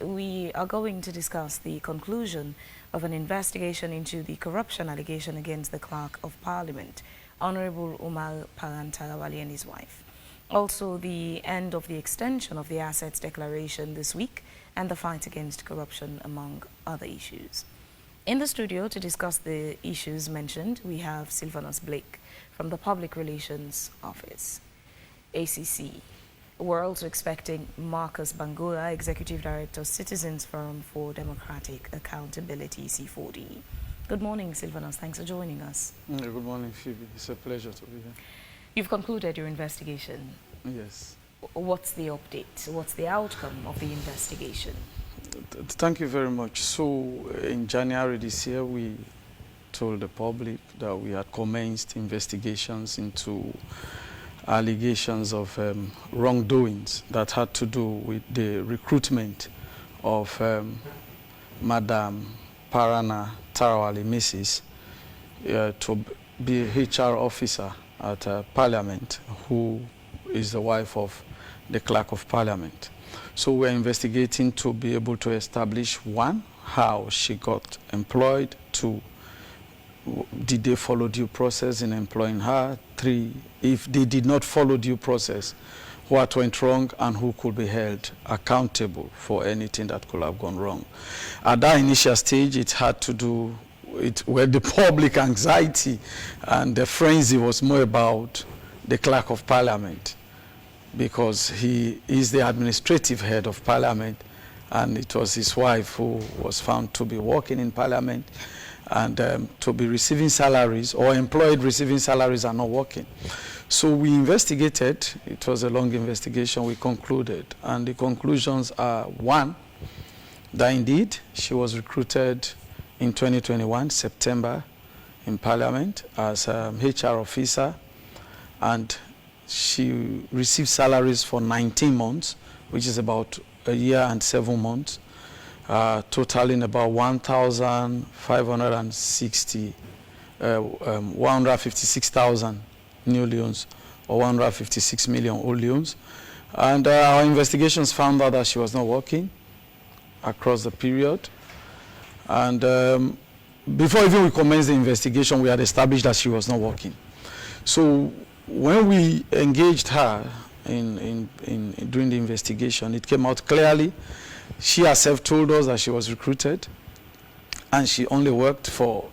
We are going to discuss the conclusion of an investigation into the corruption allegation against the Clerk of Parliament, Honorable Umar Paran Tarawally, and his wife. Also, the end of the extension of the assets declaration this week and the fight against corruption, among other issues. In the studio to discuss the issues mentioned, we have Sylvanus Blake from the Public Relations Office, ACC. We're also expecting Marcus Bangura, Executive Director, Citizens Forum for Democratic Accountability, C4D. Good morning, Sylvanus. Thanks for joining us. Good morning, Phoebe. It's a pleasure to be here. You've concluded your investigation. Yes. What's the update? What's the outcome of the investigation? Thank you very much. So, in January this year, we told the public that we had commenced investigations into allegations of wrongdoings that had to do with the recruitment of Madam Paran Tarawally, Mrs., to be HR officer at Parliament, who is the wife of the Clerk of Parliament. So we're investigating to be able to establish, one, how she got employed, two, did they follow due process in employing her? Three, if they did not follow due process, what went wrong and who could be held accountable for anything that could have gone wrong. At that initial stage, it had to do with the public anxiety, and the frenzy was more about the Clerk of Parliament, because he is the administrative head of Parliament, and it was his wife who was found to be working in Parliament and to be receiving salaries, or employed receiving salaries and not working. So we investigated. It was a long investigation. We concluded, and the conclusions are, one, that indeed she was recruited in 2021, September, in Parliament as HR officer, and she received salaries for 19 months, which is about a year and 7 months, totaling about 156,000 new leons, or 156 million old leons. And our investigations found out that she was not working across the period. And before even we commenced the investigation, we had established that she was not working. So when we engaged her during the investigation, it came out clearly. She herself told us that she was recruited, and she only worked for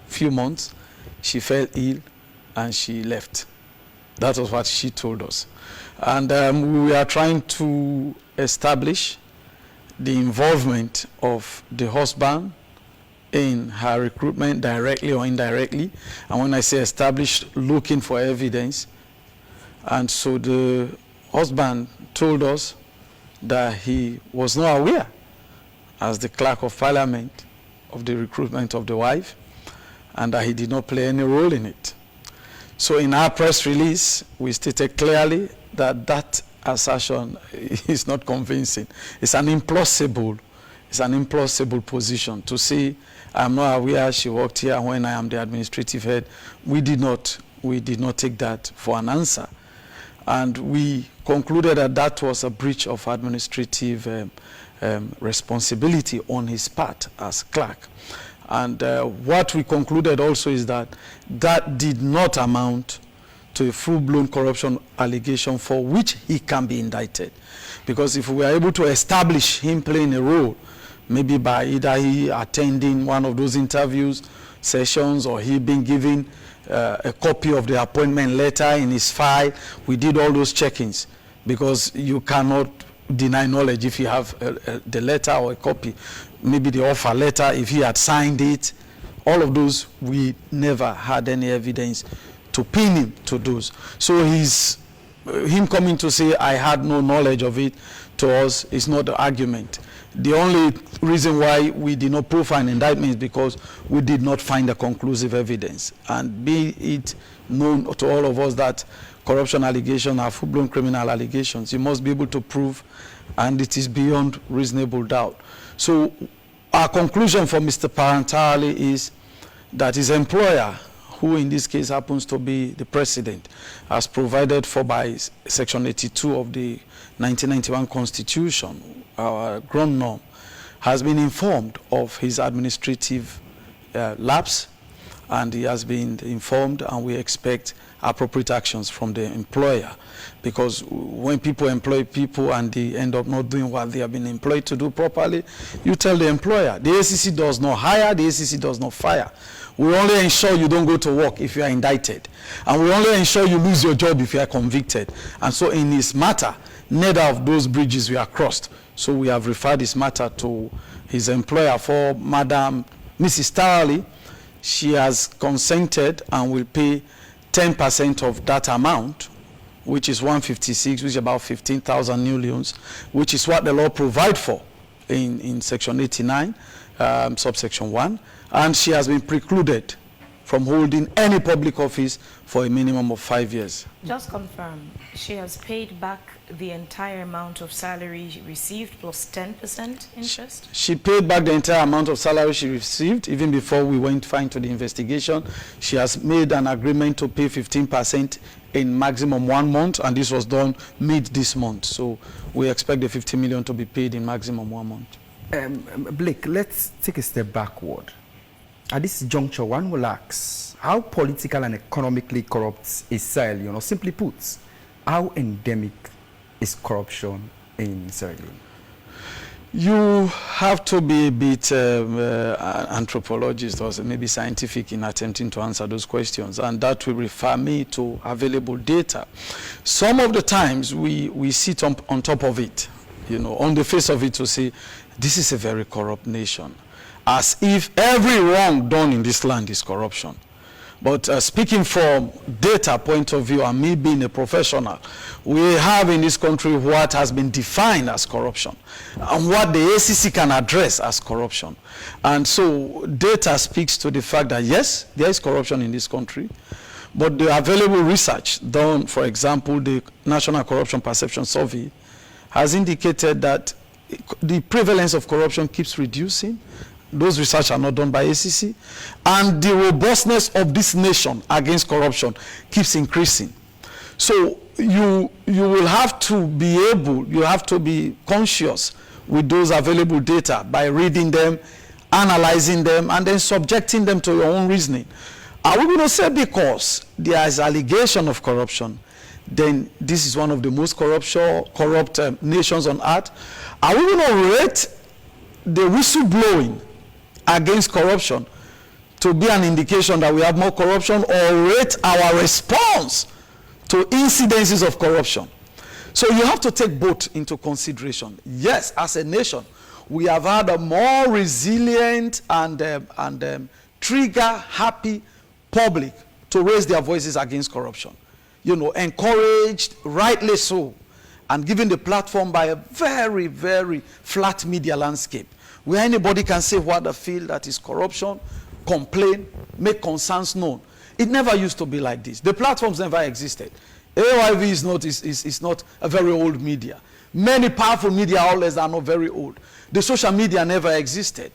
a few months. She fell ill, and she left. That was what she told us. And we are trying to establish the involvement of the husband in her recruitment, directly or indirectly. And when I say establish, looking for evidence. And so the husband told us that he was not aware, as the Clerk of Parliament, of the recruitment of the wife, and that he did not play any role in it. So in our press release, we stated clearly that that assertion is not convincing. It's an implausible position to say, I'm not aware she worked here when I am the administrative head. We did not take that for an answer. And we concluded that that was a breach of administrative responsibility on his part as clerk. And what we concluded also is that that did not amount to a full-blown corruption allegation for which he can be indicted. Because if we were able to establish him playing a role, maybe by either he attending one of those interviews, sessions, or he being given a copy of the appointment letter in his file. We did all those check-ins, because you cannot deny knowledge if you have the letter or a copy, maybe the offer letter, if he had signed it. All of those, we never had any evidence to pin him to those. So him coming to say, I had no knowledge of it, to us is not the argument. The only reason why we did not prove an indictment is because we did not find a conclusive evidence. And be it known to all of us that corruption allegations are full-blown criminal allegations, you must be able to prove, and it is beyond reasonable doubt. So our conclusion for Mr. Paran Tarawally is that his employer, who in this case happens to be the president, as provided for by Section 82 of the 1991 Constitution, our ground norm, has been informed of his administrative lapse, and he has been informed, and we expect appropriate actions from the employer, because when people employ people and they end up not doing what they have been employed to do properly, you tell the employer. The ACC does not hire, the ACC does not fire. We only ensure you don't go to work if you are indicted, and we only ensure you lose your job if you are convicted. And so in this matter, neither of those bridges were crossed. So we have referred this matter to his employer. For Madam Mrs. Tarawally, she has consented and will pay 10% of that amount, which is 156, which is about 15,000 new loans, which is what the law provides for in Section 89, subsection 1. And she has been precluded from holding any public office for a minimum of 5 years. Just confirm, she has paid back the entire amount of salary she received plus 10% interest? She paid back the entire amount of salary she received even before we went fine to the investigation. She has made an agreement to pay 15% in maximum 1 month, and this was done mid this month. So we expect the 50 million to be paid in maximum 1 month. Blake, let's take a step backward. At this juncture, one will ask, how political and economically corrupt is Sierra Leone? Or simply put, how endemic is corruption in Sierra Leone? You have to be a bit anthropologist or maybe scientific in attempting to answer those questions, and that will refer me to available data. Some of the times we sit on top of it, you know, on the face of it, to say this is a very corrupt nation, as if every wrong done in this land is corruption. But speaking from data point of view, and me being a professional, we have in this country what has been defined as corruption and what the ACC can address as corruption. And so data speaks to the fact that yes, there is corruption in this country, but the available research done, for example, the National Corruption Perception Survey, has indicated that the prevalence of corruption keeps reducing. Those research are not done by ACC, and the robustness of this nation against corruption keeps increasing. So you will have to be able, you have to be conscious with those available data by reading them, analyzing them, and then subjecting them to your own reasoning. Are we going to say because there is allegation of corruption, then this is one of the most corrupt nations on earth? Are we going to rate the whistleblowing against corruption to be an indication that we have more corruption, or rate our response to incidences of corruption? So you have to take both into consideration. Yes, as a nation, we have had a more resilient and trigger-happy public to raise their voices against corruption. You know, encouraged, rightly so, and given the platform by a very, very flat media landscape, where anybody can say what they feel that is corruption, complain, make concerns known. It never used to be like this. The platforms never existed. AOIV is not a very old media. Many powerful media outlets are not very old. The social media never existed.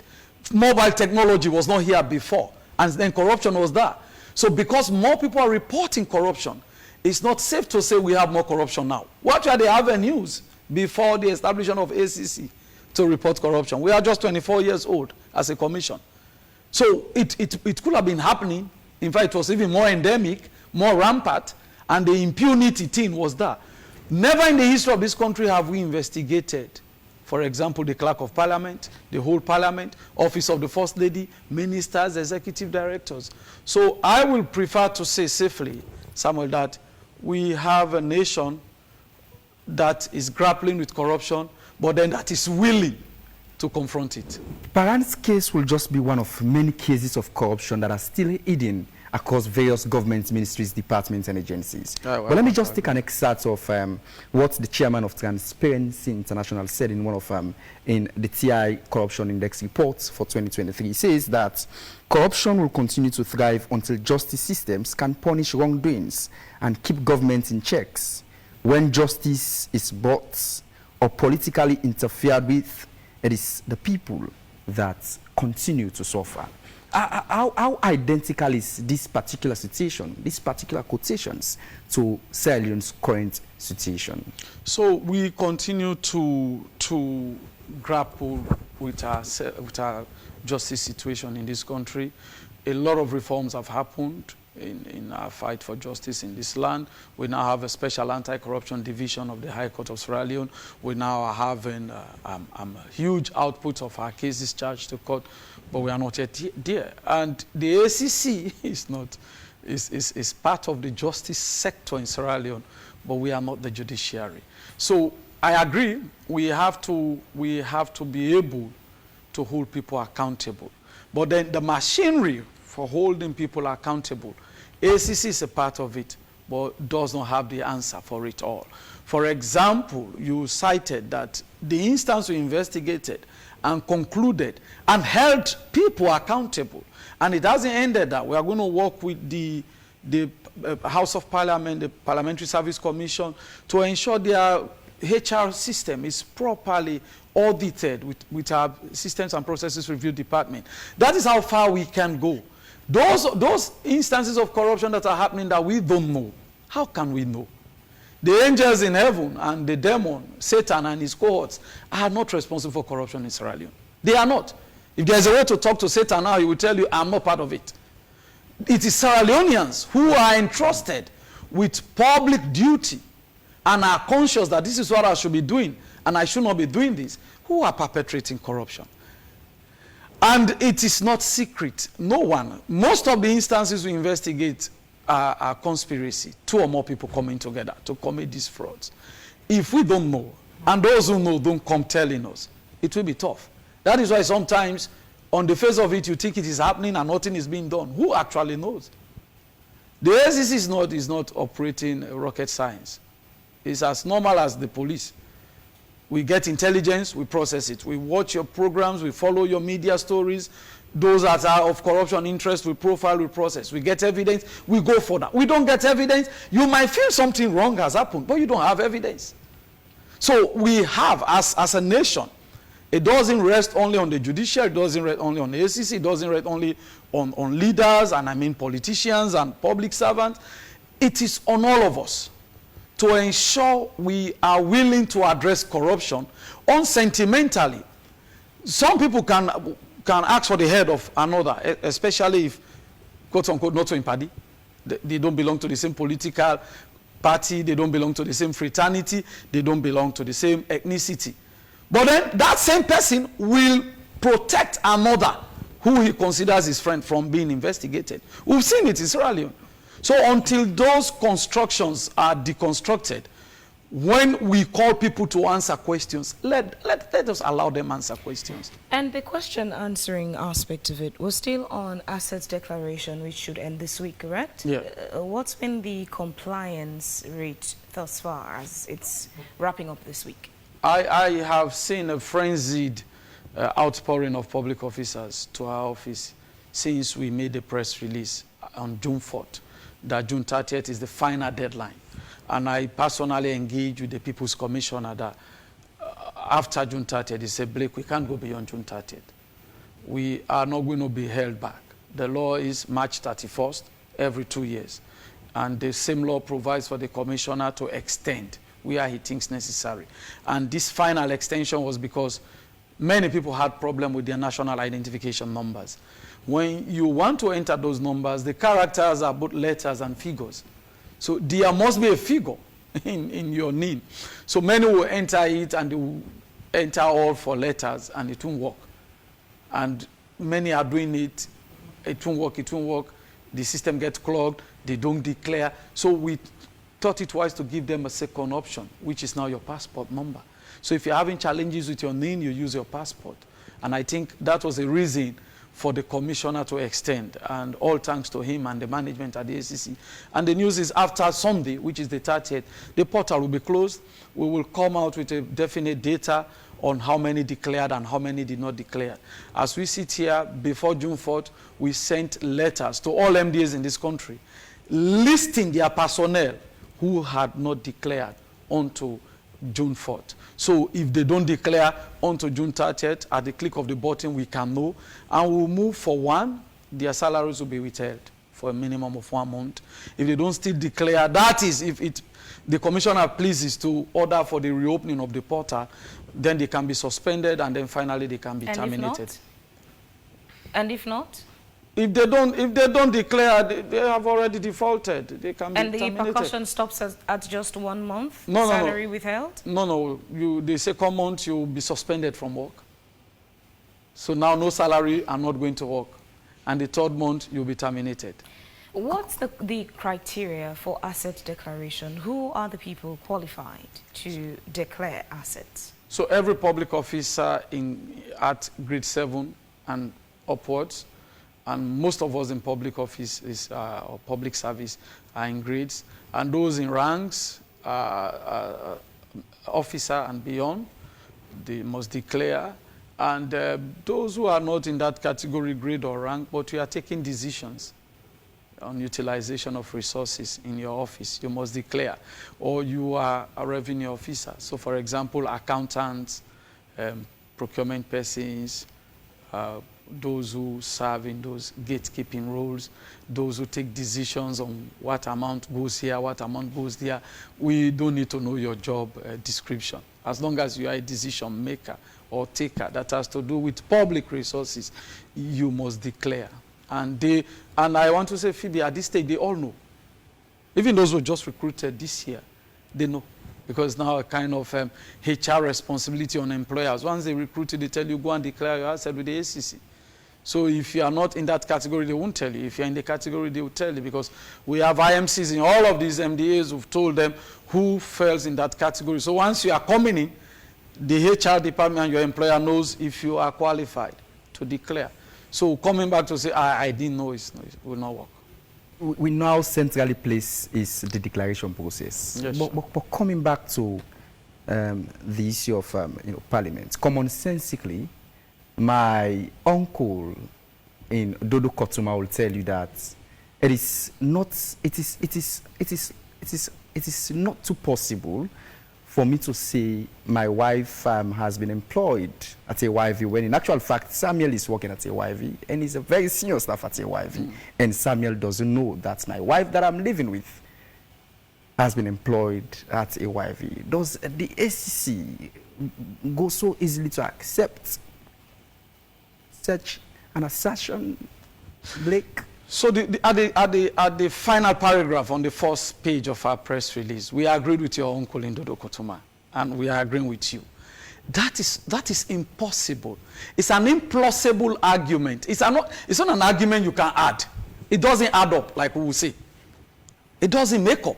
Mobile technology was not here before, and then corruption was there. So because more people are reporting corruption, it's not safe to say we have more corruption now. What were the avenues before the establishment of ACC to report corruption? We are just 24 years old as a commission. So it could have been happening. In fact, it was even more endemic, more rampant, and the impunity thing was there. Never in the history of this country have we investigated, for example, the clerk of parliament, the whole parliament, office of the first lady, ministers, executive directors. So I will prefer to say safely, Samuel, that we have a nation that is grappling with corruption, but then that is willing to confront it. Paran's case will just be one of many cases of corruption that are still hidden across various government ministries, departments, and agencies. But let me just take an excerpt of what the chairman of Transparency International said in one of in the TI Corruption Index reports for 2023. He says that corruption will continue to thrive until justice systems can punish wrongdoings and keep government in checks. When justice is bought or politically interfered with, it is the people that continue to suffer. How identical is this particular situation, these particular quotations, to Sierra Leone's current situation? So we continue to grapple with our justice situation in this country. A lot of reforms have happened in our fight for justice in this land. We now have a special anti-corruption division of the High Court of Sierra Leone. We now are having a huge output of our cases charged to court, but we are not yet there. And the ACC is part of the justice sector in Sierra Leone, but we are not the judiciary. So I agree, we have to be able to hold people accountable. But then the machinery for holding people accountable, ACC is a part of it, but does not have the answer for it all. For example, you cited that the instance we investigated and concluded and held people accountable, and it hasn't ended that. We are going to work with the House of Parliament, the Parliamentary Service Commission, to ensure their HR system is properly audited with our Systems and Processes Review Department. That is how far we can go. Those instances of corruption that are happening that we don't know, how can we know? The angels in heaven and the demon, Satan and his cohorts, are not responsible for corruption in Sierra Leone. They are not. If there's a way to talk to Satan now, he will tell you, I'm not part of it. It is Sierra Leoneans who are entrusted with public duty and are conscious that this is what I should be doing and I should not be doing this, who are perpetrating corruption. And it is not secret. No one. Most of the instances we investigate are conspiracy. 2 or more people coming together to commit these frauds. If we don't know, and those who know don't come telling us, it will be tough. That is why sometimes, on the face of it, you think it is happening and nothing is being done. Who actually knows? The ACC is not operating rocket science. It's as normal as the police. We get intelligence, we process it. We watch your programs, we follow your media stories. Those that are of corruption interest, we profile, we process. We get evidence, we go further. We don't get evidence, you might feel something wrong has happened, but you don't have evidence. So we have, as a nation, it doesn't rest only on the judiciary, it doesn't rest only on the ACC, it doesn't rest only on leaders, and I mean politicians and public servants. It is on all of us to ensure we are willing to address corruption unsentimentally. Some people can ask for the head of another, especially if, quote unquote, not so in party. They don't belong to the same political party, they don't belong to the same fraternity, they don't belong to the same ethnicity. But then that same person will protect another who he considers his friend from being investigated. We've seen it in Sierra Leone. So until those constructions are deconstructed, when we call people to answer questions, let us allow them answer questions. And the question answering aspect of it was still on assets declaration, which should end this week, correct? Yeah. What's been the compliance rate thus far as it's wrapping up this week? I have seen a frenzied outpouring of public officers to our office since we made the press release on June 4th. That June 30th is the final deadline. And I personally engaged with the People's Commissioner that after June 30th, he said, Blake, we can't go beyond June 30th. We are not going to be held back. The law is March 31st every 2 years. And the same law provides for the Commissioner to extend where he thinks necessary. And this final extension was because many people had problem with their national identification numbers. When you want to enter those numbers, the characters are both letters and figures. So there must be a figure in your name. So many will enter it and they will enter all for letters and it won't work. And many are doing it, it won't work. The system gets clogged, they don't declare. So we thought it wise to give them a second option, which is now your passport number. So if you're having challenges with your name, you use your passport. And I think that was a reason for the Commissioner to extend, and all thanks to him and the management at the ACC. And the news is after Sunday, which is the 30th, the portal will be closed. We will come out with a definite data on how many declared and how many did not declare. As we sit here, before June 4th, we sent letters to all MDAs in this country listing their personnel who had not declared onto June 4th. So if they don't declare onto June 30th, at the click of the button, we can know. And we'll move for one their salaries will be withheld for a minimum of 1 month. If they don't still declare, that is, if the commissioner pleases to order for the reopening of the portal, then they can be suspended, and then finally they can be terminated. And if not? If they don't declare, they have already defaulted. They can be terminated. And the repercussion stops at just 1 month? Salary withheld? No. The second month you'll be suspended from work. So now no salary, I'm not going to work. And the third month you'll be terminated. What's the criteria for asset declaration? Who are the people qualified to declare assets? So every public officer at grade 7 and upwards, and most of us in public office or public service are in grades, and those in ranks, officer and beyond, they must declare. And those who are not in that category, grade or rank, but you are taking decisions on utilization of resources in your office, you must declare. Or you are a revenue officer. So for example, accountants, procurement persons, those who serve in those gatekeeping roles, those who take decisions on what amount goes here, what amount goes there. We don't need to know your job description. As long as you are a decision maker or taker that has to do with public resources, you must declare. And I want to say, Phoebe, at this stage, they all know. Even those who just recruited this year, they know. Because now a kind of HR responsibility on employers. Once they recruit you, they tell you, go and declare your asset with the ACC. So if you are not in that category, they won't tell you. If you're in the category, they will tell you, because we have IMCs in all of these MDAs who've told them who falls in that category. So once you are coming in, the HR department and your employer knows if you are qualified to declare. So coming back to say, I didn't know, it will not work. We now centrally place is the declaration process. Yes. But coming back to the issue of Parliament, commonsensically, my uncle in Dodo Kotuma will tell you that it is not too possible for me to say my wife has been employed at AYV, when in actual fact Samuel is working at AYV and he's a very senior staff at AYV, and Samuel doesn't know that my wife that I'm living with has been employed at AYV. Does the ACC go so easily to accept such an assertion, Blake? So at the final paragraph on the first page of our press release, we agreed with your uncle in Dodo Kotuma, and we are agreeing with you. That is impossible. It's an implausible argument. It's not an argument you can add. It doesn't add up, like we will say. It doesn't make up.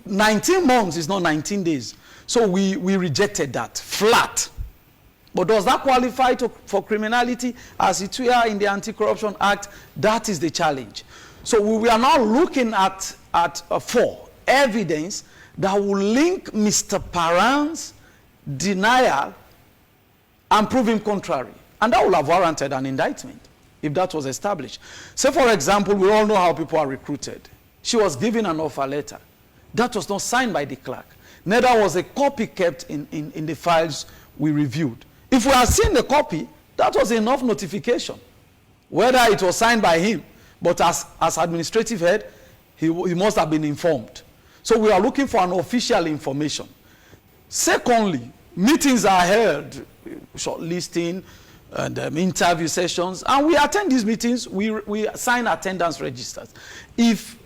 19 months is not 19 days. So we rejected that flat. But does that qualify for criminality as it were in the Anti-Corruption Act? That is the challenge. So we are now looking at for evidence that will link Mr. Paran's denial and prove him contrary. And that will have warranted an indictment if that was established. Say, for example, we all know how people are recruited. She was given an offer letter. That was not signed by the clerk. Neither was a copy kept in the files we reviewed. If we had seen the copy, that was enough notification. Whether it was signed by him, but as administrative head, he must have been informed. So we are looking for an official information. Secondly, meetings are held, shortlisting and interview sessions, and we attend these meetings, we sign attendance registers. If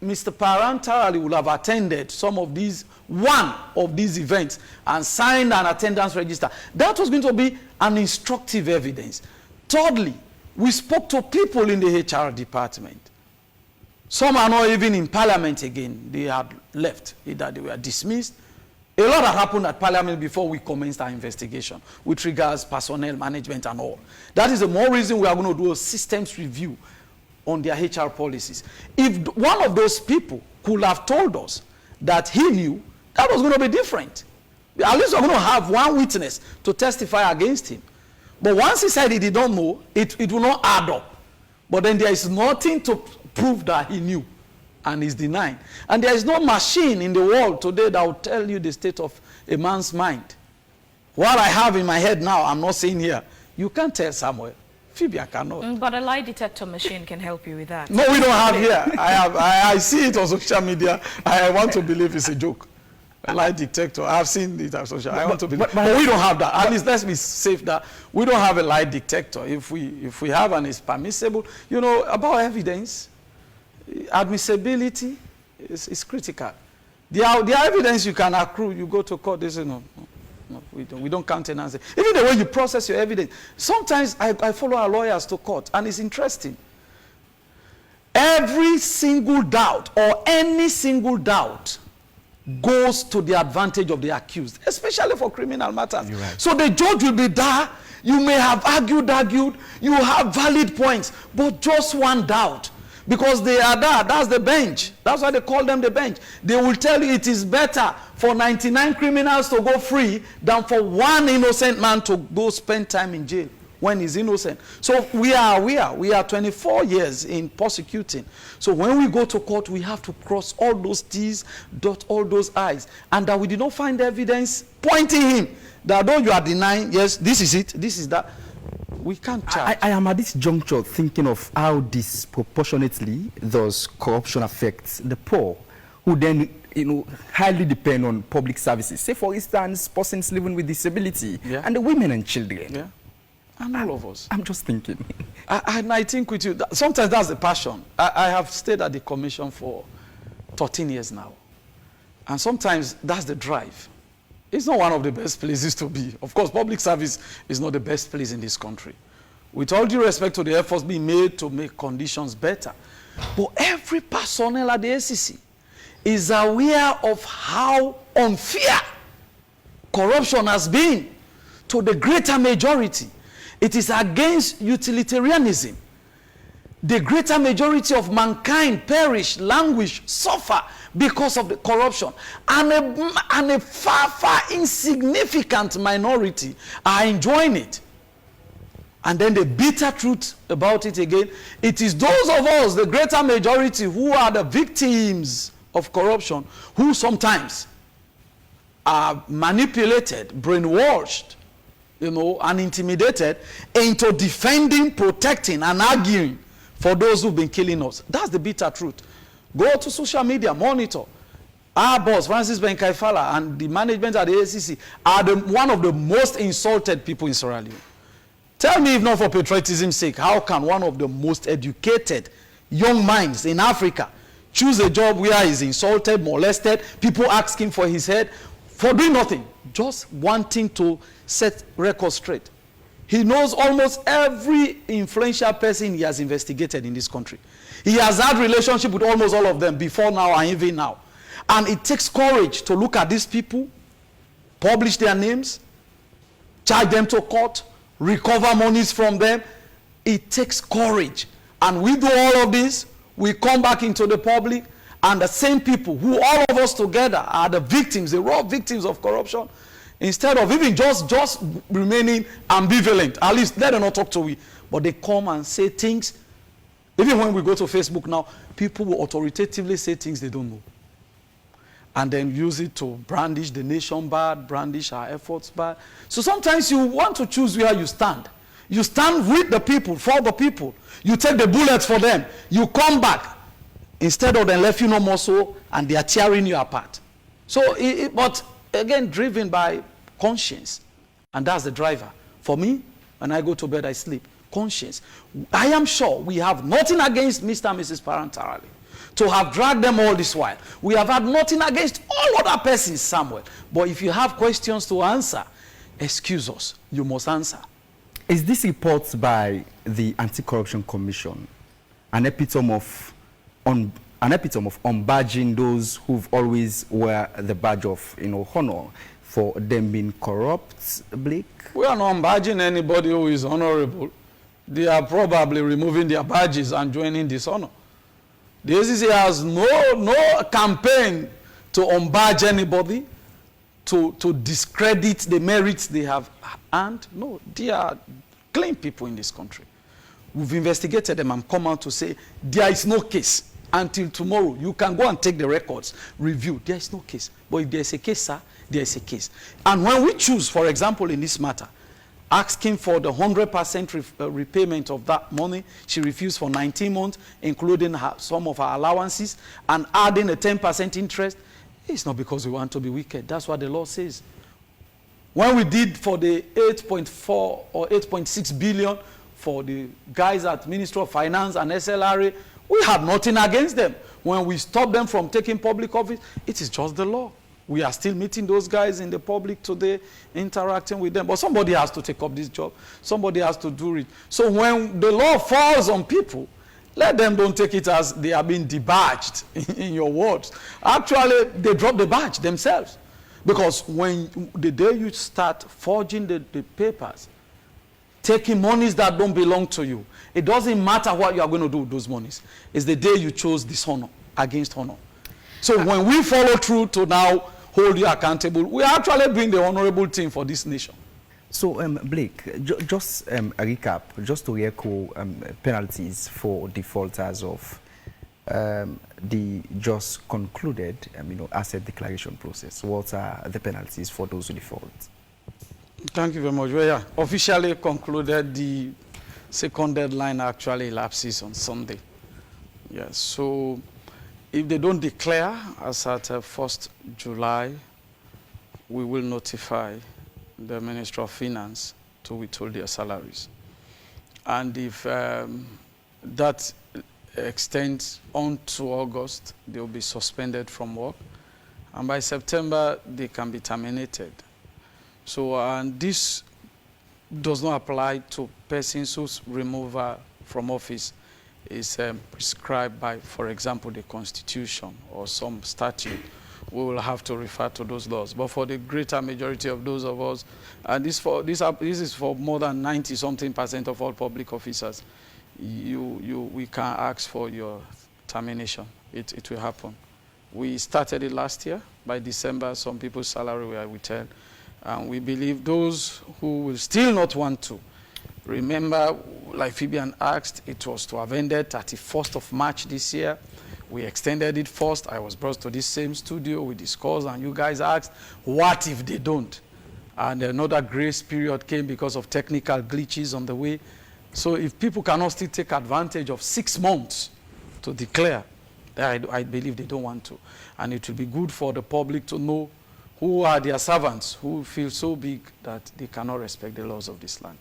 Mr. Paran Tarawally would have attended one of these events and signed an attendance register, that was going to be an instructive evidence. Thirdly, we spoke to people in the HR department. Some are not even in Parliament again. They had left, either they were dismissed. A lot had happened at Parliament before we commenced our investigation with regards personnel management and all. That is the more reason we are going to do a systems review on their HR policies. If one of those people could have told us that he knew, that was going to be different. At least we're going to have one witness to testify against him. But once he said he did not know, it will not add up. But then there is nothing to prove that he knew, and he's denying. And there is no machine in the world today that will tell you the state of a man's mind. What I have in my head now, I'm not saying here, you can't tell Samuel, Phoebe, I cannot. But a lie detector machine can help you with that. No, we don't have here. I see it on social media. I want to believe it's a joke. A lie detector. I've seen it on social. I want to believe. But we don't have that. At least let's be safe that we don't have a lie detector. If we have and it's permissible, you know, about evidence, admissibility is critical. The evidence you can accrue, you go to court, they say no, we don't countenance it. Even the way you process your evidence. Sometimes I follow our lawyers to court, and it's interesting. Every single doubt or any single doubt goes to the advantage of the accused, especially for criminal matters. Right. So the judge will be there. You may have argued, you have valid points, but just one doubt. Because they are there, that's the bench. That's why they call them the bench. They will tell you it is better for 99 criminals to go free than for one innocent man to go spend time in jail when he's innocent. So we are 24 years in prosecuting. So when we go to court, we have to cross all those T's, dot all those I's. And that we did not find evidence pointing him that though you are denying, yes, this is it, this is that. We can't charge. I am at this juncture thinking of how disproportionately does corruption affect the poor, who then, you know, highly depend on public services. Say, for instance, persons living with disability, and the women and children. Yeah. And all of us. I'm just thinking. I think with you, sometimes that's the passion. I have stayed at the commission for 13 years now. And sometimes that's the drive. It's not one of the best places to be. Of course, public service is not the best place in this country. With all due respect to the efforts being made to make conditions better. But every personnel at the ACC is aware of how unfair corruption has been to the greater majority. It is against utilitarianism. The greater majority of mankind perish, languish, suffer because of the corruption. And a far, far insignificant minority are enjoying it. And then the bitter truth about it again, it is those of us, the greater majority, who are the victims of corruption, who sometimes are manipulated, brainwashed, you know, and intimidated into defending, protecting, and arguing for those who've been killing us. That's the bitter truth. Go to social media, monitor. Our boss, Francis Benkaifala, and the management at the ACC are one of the most insulted people in Sierra Leone. Tell me, if not for patriotism's sake, how can one of the most educated young minds in Africa choose a job where he's insulted, molested, people asking for his head, for doing nothing, just wanting to set records straight? He knows almost every influential person he has investigated in this country. He has had relationship with almost all of them before now and even now. And it takes courage to look at these people, publish their names, charge them to court, recover monies from them. It takes courage. And we do all of this, we come back into the public, and the same people who all of us together are the victims, the raw victims of corruption, instead of even just remaining ambivalent, at least let them not talk to we, but they come and say things. Even when we go to Facebook now, people will authoritatively say things they don't know. And then use it to brandish the nation bad, brandish our efforts bad. So sometimes you want to choose where you stand. You stand with the people, for the people. You take the bullets for them. You come back. Instead of them left you no more so, and they are tearing you apart. So, but again, driven by conscience. And that's the driver. For me, when I go to bed, I sleep. Conscience. I am sure we have nothing against Mr. and Mrs. Paran Tarawally to have dragged them all this while. We have had nothing against all other persons somewhere. But if you have questions to answer, excuse us. You must answer. Is this report by the Anti-Corruption Commission an epitome of unbadging those who've always wear the badge of, you know, honor for them being corrupt, Blake? We are not unbadging anybody who is honorable. They are probably removing their badges and joining dishonor. The ACC has no campaign to unbadge anybody, to discredit the merits they have earned. No, they are clean people in this country. We've investigated them and come out to say there is no case. Until tomorrow, you can go and take the records, review. There is no case. But if there is a case, sir, there is a case. And when we choose, for example, in this matter, asking for the 100% repayment of that money. She refused for 19 months, including some of her allowances, and adding a 10% interest. It's not because we want to be wicked. That's what the law says. When we did for the 8.4 or 8.6 billion for the guys at Ministry of Finance and SLRA, we had nothing against them. When we stopped them from taking public office, it is just the law. We are still meeting those guys in the public today, interacting with them. But somebody has to take up this job. Somebody has to do it. So when the law falls on people, let them don't take it as they are being debadged, in your words. Actually, they drop the badge themselves. Because when the day you start forging the papers, taking monies that don't belong to you, it doesn't matter what you are going to do with those monies. It's the day you chose dishonor against honor. So when we follow through to now hold you accountable, we are actually doing the honorable thing for this nation. So, Blake, just a recap, just to echo penalties for defaulters of the just concluded asset declaration process. What are the penalties for those who default? Thank you very much. Well, yeah, officially concluded. The second deadline actually elapses on Sunday. Yes, so if they don't declare as at 1st July, we will notify the Ministry of Finance to withhold their salaries. And if that extends on to August, they will be suspended from work. And by September, they can be terminated. So, and this does not apply to persons whose removal from office is prescribed by, for example, the Constitution or some statute. We will have to refer to those laws. But for the greater majority of those of us, and this is for more than 90-something% of all public officers, we can ask for your termination. It will happen. We started it last year. By December, some people's salary were withheld. And we believe those who will still not want to, remember, like Fabian asked, it was to have ended 31st of March this year. We extended it first. I was brought to this same studio. We discussed, and you guys asked, what if they don't? And another grace period came because of technical glitches on the way. So if people cannot still take advantage of 6 months to declare, I believe they don't want to. And it will be good for the public to know who are their servants, who feel so big that they cannot respect the laws of this land.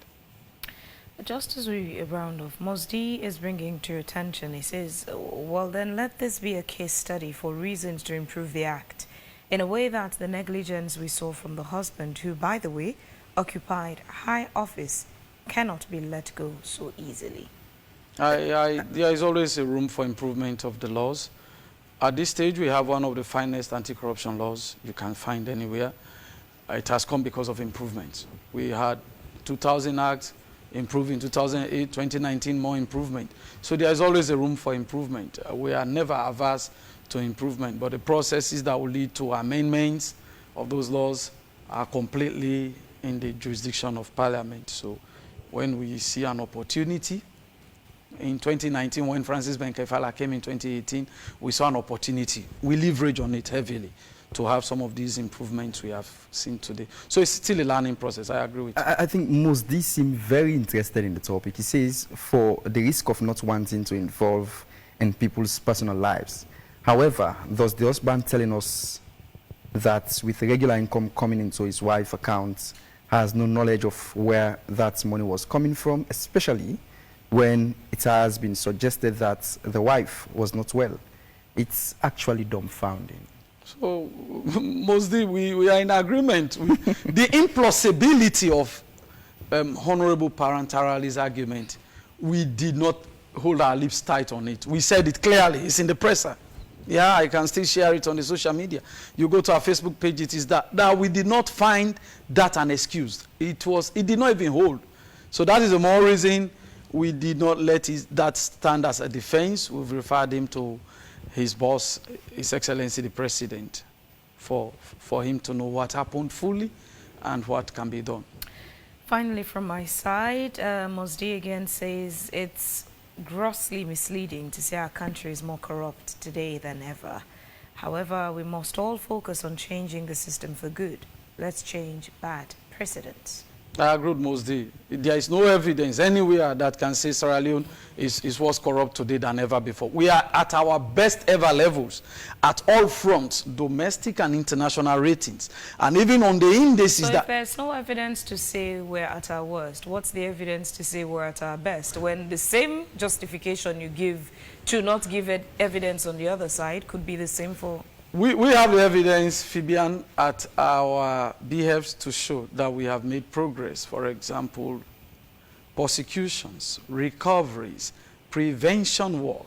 Just as we round off, Mosdi is bringing to your attention, he says, well then let this be a case study for reasons to improve the act in a way that the negligence we saw from the husband, who, by the way, occupied high office, cannot be let go so easily. There is always a room for improvement of the laws. At this stage, we have one of the finest anti-corruption laws you can find anywhere. It has come because of improvements. We had 2000 Act, improved in 2008, 2019, more improvement. So there is always a room for improvement. We are never averse to improvement, but the processes that will lead to amendments of those laws are completely in the jurisdiction of Parliament. So when we see an opportunity, in 2019, when Francis Benkefala came in 2018, we saw an opportunity. We leverage on it heavily to have some of these improvements we have seen today. So it's still a learning process. I agree with you. I think Mosdi seem very interested in the topic. He says, for the risk of not wanting to involve in people's personal lives. However, does the husband telling us that with regular income coming into his wife's account has no knowledge of where that money was coming from, especially when it has been suggested that the wife was not well? It's actually dumbfounding. So, mostly we are in agreement with the implausibility of Honorable Paran Tarawally's argument. We did not hold our lips tight on it. We said it clearly. It's in the presser. Yeah, I can still share it on the social media. You go to our Facebook page, it is that we did not find that an excuse. It did not even hold. So that is the more reason we did not let that stand as a defense. We've referred him to his boss, His Excellency the President, for him to know what happened fully and what can be done. Finally, from my side, Mosdi again says it's grossly misleading to say our country is more corrupt today than ever. However, we must all focus on changing the system for good. Let's change bad precedents. I agree with Mosdi. There is no evidence anywhere that can say Sierra Leone is worse corrupt today than ever before. We are at our best ever levels at all fronts, domestic and international ratings. And even on the indices so that... if there's no evidence to say we're at our worst, what's the evidence to say we're at our best? When the same justification you give to not give it evidence on the other side could be the same for... We have the evidence, Fibian, at our behalves to show that we have made progress. For example, prosecutions, recoveries, prevention work.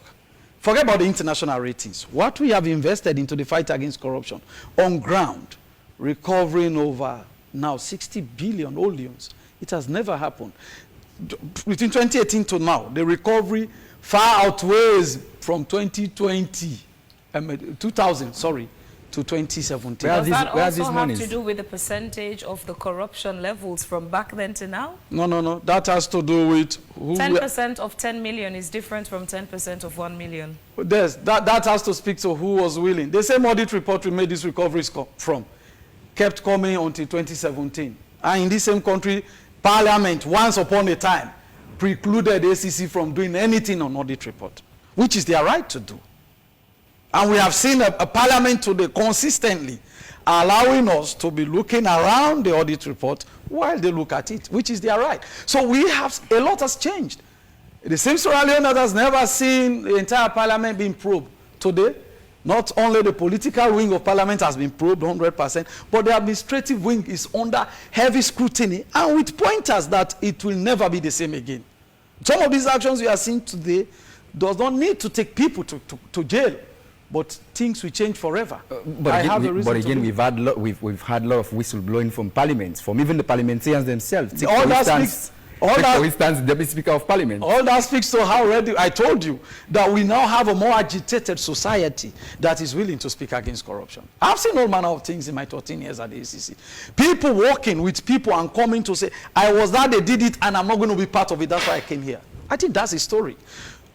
Forget about the international ratings. What we have invested into the fight against corruption on ground, recovering over now 60 billion oleums. It has never happened. Between 2018 to now, the recovery far outweighs from 2020. 2000, sorry, to 2017. Does that also have to do with the percentage of the corruption levels from back then to now? No. That has to do with... 10% of 10 million is different from 10% of 1 million. That has to speak to who was willing. The same audit report we made these recoveries from kept coming until 2017. And in this same country, Parliament, once upon a time, precluded ACC from doing anything on audit report, which is their right to do. And we have seen a Parliament today consistently allowing us to be looking around the audit report while they look at it, which is their right. So a lot has changed. The same Sierra Leone that has never seen the entire Parliament being probed today, not only the political wing of Parliament has been probed 100%, but the administrative wing is under heavy scrutiny and with pointers that it will never be the same again. Some of these actions we are seeing today does not need to take people to jail. But things will change forever. But again, we've had a lot of whistleblowing from Parliament, from even the parliamentarians themselves. For instance, the Deputy Speaker of Parliament. All that speaks to how ready, I told you, that we now have a more agitated society that is willing to speak against corruption. I've seen all manner of things in my 13 years at the ACC. People working with people and coming to say, I was there, they did it, and I'm not going to be part of it, that's why I came here. I think that's a story.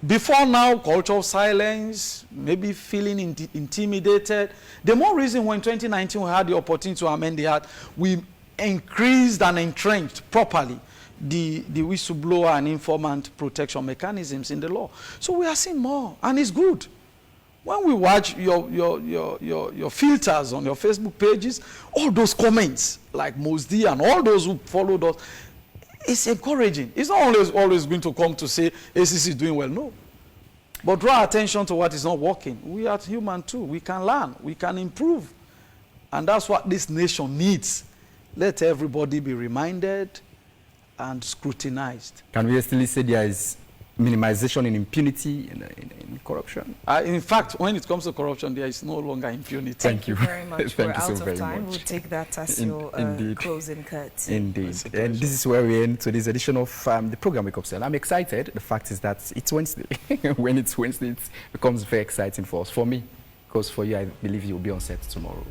Before now, culture of silence, maybe feeling intimidated. The more reason when 2019 we had the opportunity to amend the act, we increased and entrenched properly the whistleblower and informant protection mechanisms in the law. So we are seeing more, and it's good. When we watch your filters on your Facebook pages, all those comments, like Mosdi and all those who followed us, it's encouraging. It's not always going to come to say ACC is doing well, no. But draw attention to what is not working. We are human too. We can learn. We can improve. And that's what this nation needs. Let everybody be reminded and scrutinized. Can we still say there is minimization in impunity in corruption? In fact, when it comes to corruption, there is no longer impunity. Thank you very much. We're out of time. We'll take that as your closing cut. Indeed. And this is where we end today's edition of the program Wake Up Cell. I'm excited. The fact is that it's Wednesday. When it's Wednesday, it becomes very exciting for us. For me, because for you, I believe you'll be on set tomorrow.